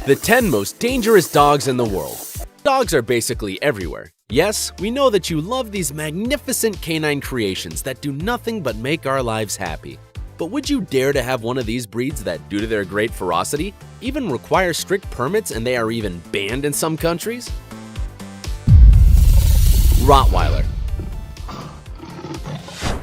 The 10 most dangerous dogs in the world. Dogs are basically everywhere. Yes, we know that you love these magnificent canine creations that do nothing but make our lives happy. But would you dare to have one of these breeds that, due to their great ferocity, even require strict permits and they are even banned in some countries? Rottweiler.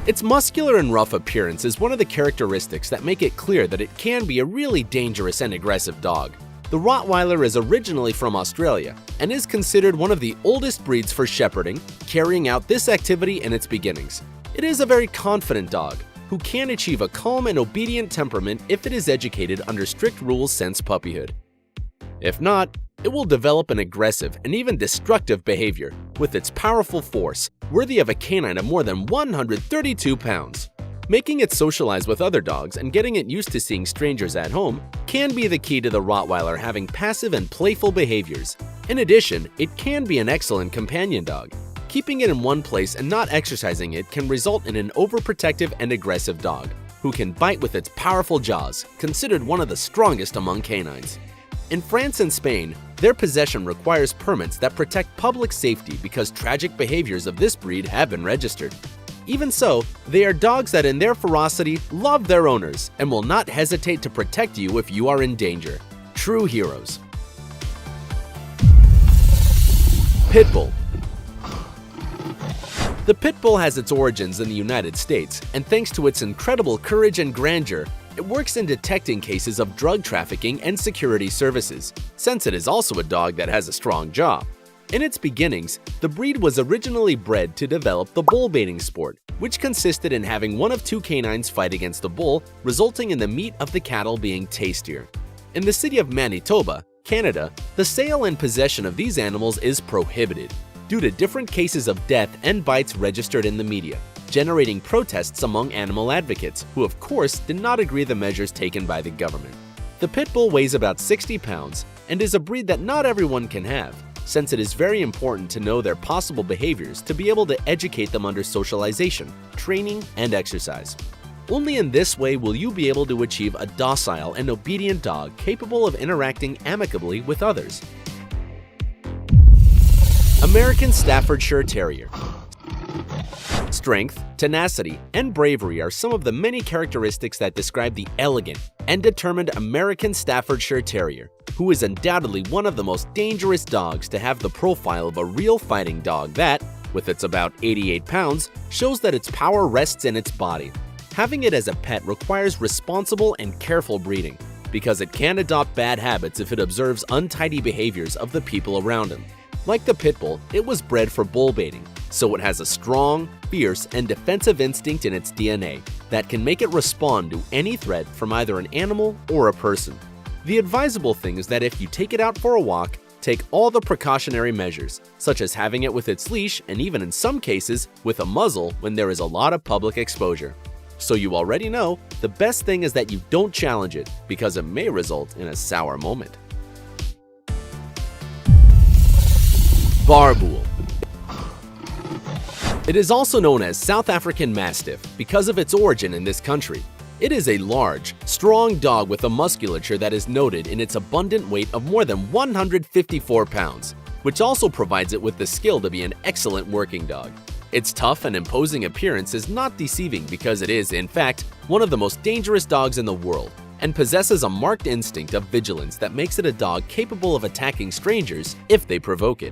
Its muscular and rough appearance is one of the characteristics that make it clear that it can be a really dangerous and aggressive dog. The Rottweiler is originally from Australia and is considered one of the oldest breeds for shepherding, carrying out this activity in its beginnings. It is a very confident dog who can achieve a calm and obedient temperament if it is educated under strict rules since puppyhood. If not, it will develop an aggressive and even destructive behavior with its powerful force, worthy of a canine of more than 132 pounds. Making it socialize with other dogs and getting it used to seeing strangers at home can be the key to the Rottweiler having passive and playful behaviors. In addition, it can be an excellent companion dog. Keeping it in one place and not exercising it can result in an overprotective and aggressive dog, who can bite with its powerful jaws, considered one of the strongest among canines. In France and Spain, their possession requires permits that protect public safety because tragic behaviors of this breed have been registered. Even so, they are dogs that in their ferocity love their owners and will not hesitate to protect you if you are in danger. True heroes. Pit Bull. The Pit Bull has its origins in the United States, and thanks to its incredible courage and grandeur, it works in detecting cases of drug trafficking and security services, since it is also a dog that has a strong jaw. In its beginnings, the breed was originally bred to develop the bull baiting sport, which consisted in having one of two canines fight against a bull, resulting in the meat of the cattle being tastier. In the city of Manitoba, Canada, the sale and possession of these animals is prohibited due to different cases of death and bites registered in the media, generating protests among animal advocates, who of course did not agree with the measures taken by the government. The Pit Bull weighs about 60 pounds and is a breed that not everyone can have, since it is very important to know their possible behaviors to be able to educate them under socialization, training, and exercise. Only in this way will you be able to achieve a docile and obedient dog capable of interacting amicably with others. American Staffordshire Terrier. Strength, tenacity, and bravery are some of the many characteristics that describe the elegant and determined American Staffordshire Terrier, who is undoubtedly one of the most dangerous dogs to have the profile of a real fighting dog that, with its about 88 pounds, shows that its power rests in its body. Having it as a pet requires responsible and careful breeding, because it can adopt bad habits if it observes untidy behaviors of the people around him. Like the Pit Bull, it was bred for bull baiting, so it has a strong, fierce, and defensive instinct in its DNA that can make it respond to any threat from either an animal or a person. The advisable thing is that if you take it out for a walk, take all the precautionary measures, such as having it with its leash and even in some cases with a muzzle when there is a lot of public exposure. So you already know, the best thing is that you don't challenge it, because it may result in a sour moment. Barboel. It is also known as South African Mastiff because of its origin in this country. It is a large, strong dog with a musculature that is noted in its abundant weight of more than 154 pounds, which also provides it with the skill to be an excellent working dog. Its tough and imposing appearance is not deceiving because it is, in fact, one of the most dangerous dogs in the world and possesses a marked instinct of vigilance that makes it a dog capable of attacking strangers if they provoke it.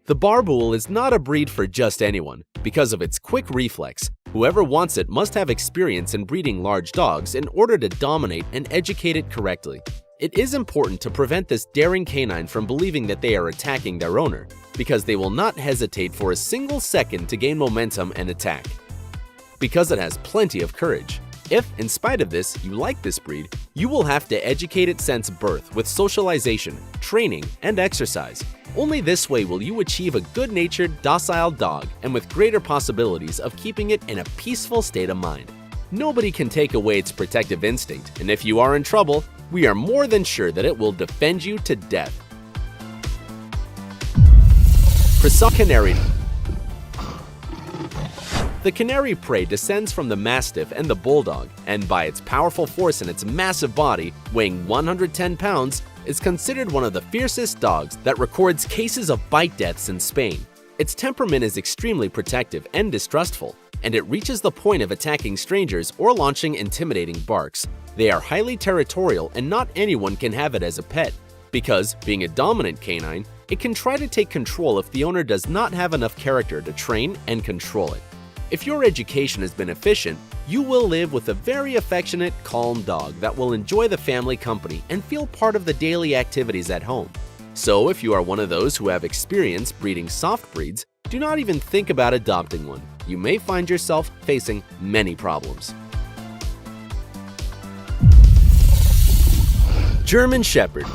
The Barboel is not a breed for just anyone because of its quick reflex. Whoever wants it must have experience in breeding large dogs in order to dominate and educate it correctly. It is important to prevent this daring canine from believing that they are attacking their owner, because they will not hesitate for a single second to gain momentum and attack. Because it has plenty of courage. If, in spite of this, you like this breed, you will have to educate it since birth with socialization, training, and exercise. Only this way will you achieve a good-natured, docile dog and with greater possibilities of keeping it in a peaceful state of mind. Nobody can take away its protective instinct, and if you are in trouble, we are more than sure that it will defend you to death. Canary. The Canary prey descends from the Mastiff and the Bulldog, and by its powerful force and its massive body, weighing 110 pounds, is considered one of the fiercest dogs that records cases of bite deaths in Spain. Its temperament is extremely protective and distrustful, and it reaches the point of attacking strangers or launching intimidating barks. They are highly territorial and not anyone can have it as a pet, because, being a dominant canine, it can try to take control if the owner does not have enough character to train and control it. If your education has been efficient, you will live with a very affectionate, calm dog that will enjoy the family company and feel part of the daily activities at home. So if you are one of those who have experience breeding soft breeds, do not even think about adopting one. You may find yourself facing many problems. German Shepherd.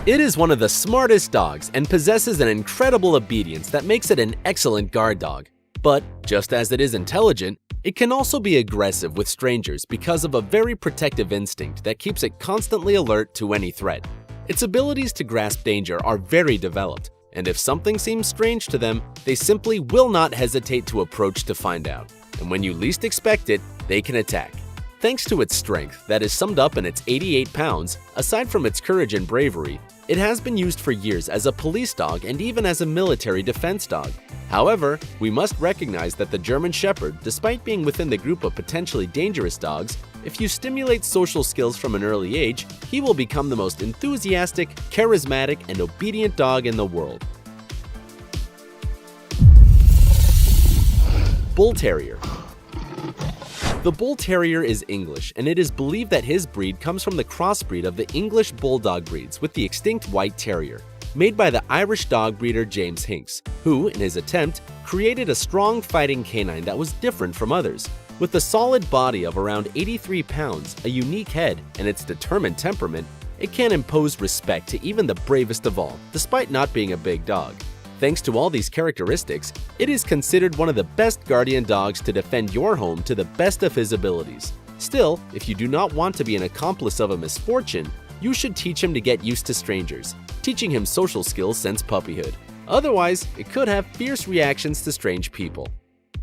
It is one of the smartest dogs and possesses an incredible obedience that makes it an excellent guard dog. But just as it is intelligent, it can also be aggressive with strangers because of a very protective instinct that keeps it constantly alert to any threat. Its abilities to grasp danger are very developed, and if something seems strange to them, they simply will not hesitate to approach to find out. And when you least expect it, they can attack. Thanks to its strength that is summed up in its 88 pounds, aside from its courage and bravery, it has been used for years as a police dog and even as a military defense dog. However, we must recognize that the German Shepherd, despite being within the group of potentially dangerous dogs, if you stimulate social skills from an early age, he will become the most enthusiastic, charismatic, and obedient dog in the world. Bull Terrier. The Bull Terrier is English, and it is believed that his breed comes from the crossbreed of the English Bulldog breeds with the extinct White Terrier, made by the Irish dog breeder James Hinks, who, in his attempt, created a strong fighting canine that was different from others. With a solid body of around 83 pounds, a unique head, and its determined temperament, it can impose respect to even the bravest of all, despite not being a big dog. Thanks to all these characteristics, it is considered one of the best guardian dogs to defend your home to the best of his abilities. Still, if you do not want to be an accomplice of a misfortune, you should teach him to get used to strangers, teaching him social skills since puppyhood. Otherwise, it could have fierce reactions to strange people.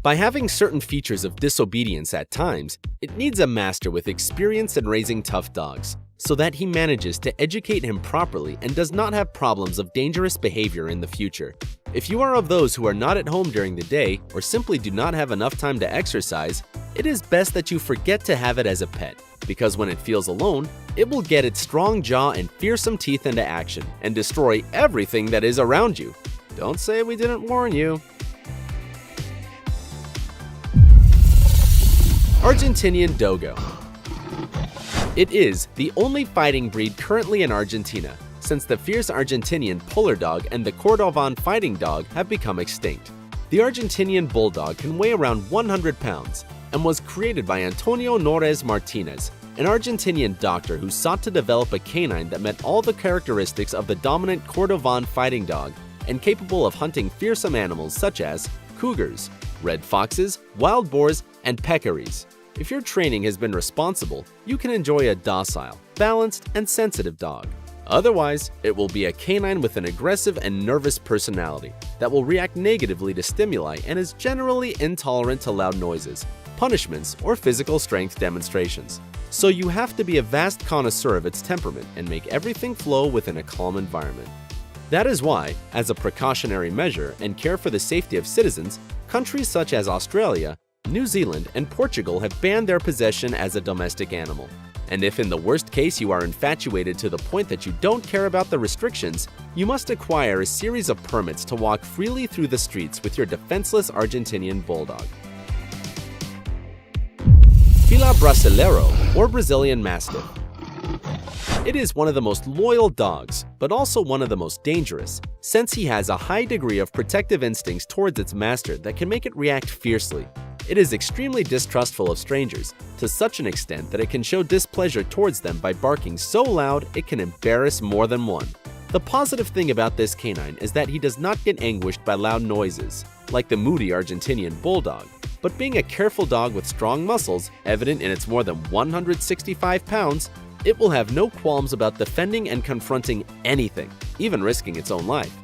By having certain features of disobedience at times, it needs a master with experience in raising tough dogs, so that he manages to educate him properly and does not have problems of dangerous behavior in the future. If you are of those who are not at home during the day or simply do not have enough time to exercise, it is best that you forget to have it as a pet, because when it feels alone, it will get its strong jaw and fearsome teeth into action and destroy everything that is around you. Don't say we didn't warn you. Argentinian Dogo. It is the only fighting breed currently in Argentina, since the fierce Argentinian Polar Dog and the Cordovan Fighting Dog have become extinct. The Argentinian Bulldog can weigh around 100 pounds and was created by Antonio Nores Martinez, an Argentinian doctor who sought to develop a canine that met all the characteristics of the dominant Cordovan Fighting Dog and capable of hunting fearsome animals such as cougars, red foxes, wild boars, and peccaries. If your training has been responsible, you can enjoy a docile, balanced, and sensitive dog. Otherwise, it will be a canine with an aggressive and nervous personality that will react negatively to stimuli and is generally intolerant to loud noises, punishments, or physical strength demonstrations. So you have to be a vast connoisseur of its temperament and make everything flow within a calm environment. That is why, as a precautionary measure and care for the safety of citizens, countries such as Australia, New Zealand, and Portugal have banned their possession as a domestic animal. And if in the worst case you are infatuated to the point that you don't care about the restrictions, you must acquire a series of permits to walk freely through the streets with your defenseless Argentinian Bulldog. Fila Brasileiro, or Brazilian Mastiff. It is one of the most loyal dogs, but also one of the most dangerous, since he has a high degree of protective instincts towards its master that can make it react fiercely. It is extremely distrustful of strangers, to such an extent that it can show displeasure towards them by barking so loud it can embarrass more than one. The positive thing about this canine is that he does not get anguished by loud noises, like the moody Argentinian Bulldog, but being a careful dog with strong muscles, evident in its more than 165 pounds, it will have no qualms about defending and confronting anything, even risking its own life.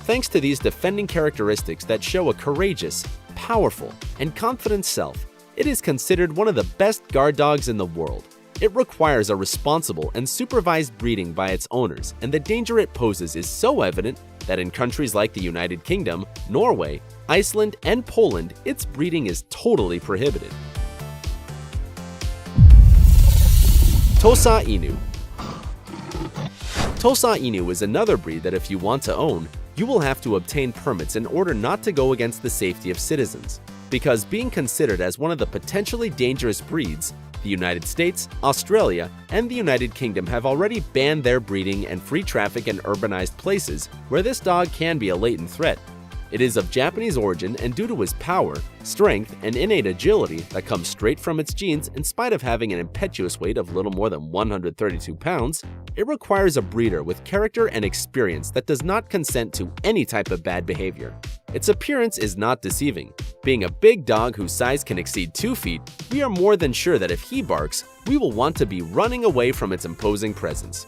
Thanks to these defending characteristics that show a courageous, powerful, and confident self, it is considered one of the best guard dogs in the world. It requires a responsible and supervised breeding by its owners, and the danger it poses is so evident that in countries like the United Kingdom, Norway, Iceland, and Poland, its breeding is totally prohibited. Tosa Inu. Tosa Inu is another breed that if you want to own, you will have to obtain permits in order not to go against the safety of citizens. Because being considered as one of the potentially dangerous breeds, the United States, Australia, and the United Kingdom have already banned their breeding and free traffic in urbanized places where this dog can be a latent threat. It is of Japanese origin, and due to his power, strength, and innate agility that comes straight from its genes in spite of having an impetuous weight of little more than 132 pounds, it requires a breeder with character and experience that does not consent to any type of bad behavior. Its appearance is not deceiving. Being a big dog whose size can exceed 2 feet, we are more than sure that if he barks, we will want to be running away from its imposing presence.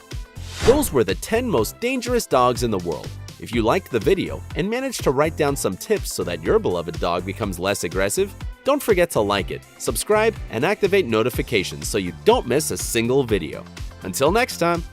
Those were the 10 most dangerous dogs in the world. If you liked the video and managed to write down some tips so that your beloved dog becomes less aggressive, don't forget to like it, subscribe, and activate notifications so you don't miss a single video. Until next time!